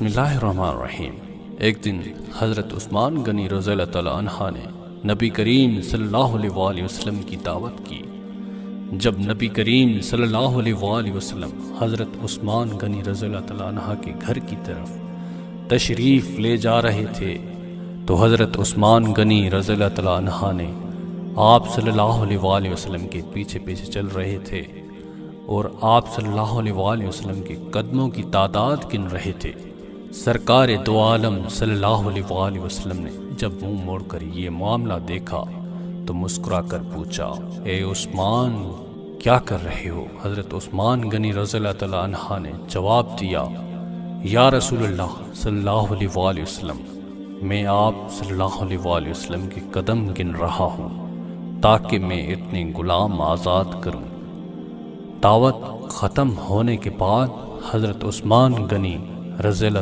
بسم اللہ الرحمن الرحیم۔ ایک دن حضرت عثمان غنی رضی اللہ تعالیٰ عنہ نے نبی کریم صلی اللہ علیہ وآلہ وسلم کی دعوت کی۔ جب نبی کریم صلی اللہ علیہ وآلہ وسلم حضرت عثمان غنی رضی اللہ تعالیٰ عنہ کے گھر کی طرف تشریف لے جا رہے تھے تو حضرت عثمان غنی رضی اللہ تعالیٰ عنہ نے آپ صلی اللہ علیہ وآلہ وسلم کے پیچھے پیچھے چل رہے تھے اور آپ صلی اللہ علیہ وآلہ وسلم کے قدموں کی تعداد گن رہے تھے۔ سرکار دو عالم صلی اللہ علیہ وآلہ وسلم نے جب منہ موڑ کر یہ معاملہ دیکھا تو مسکرا کر پوچھا، اے عثمان کیا کر رہے ہو؟ حضرت عثمان غنی رضی اللہ تعالیٰ عنہ نے جواب دیا، یا رسول اللہ صلی اللہ علیہ وآلہ وسلم، میں آپ صلی اللہ علیہ وآلہ وسلم کے قدم گن رہا ہوں تاکہ میں اتنے غلام آزاد کروں۔ دعوت ختم ہونے کے بعد حضرت عثمان غنی رضی اللہ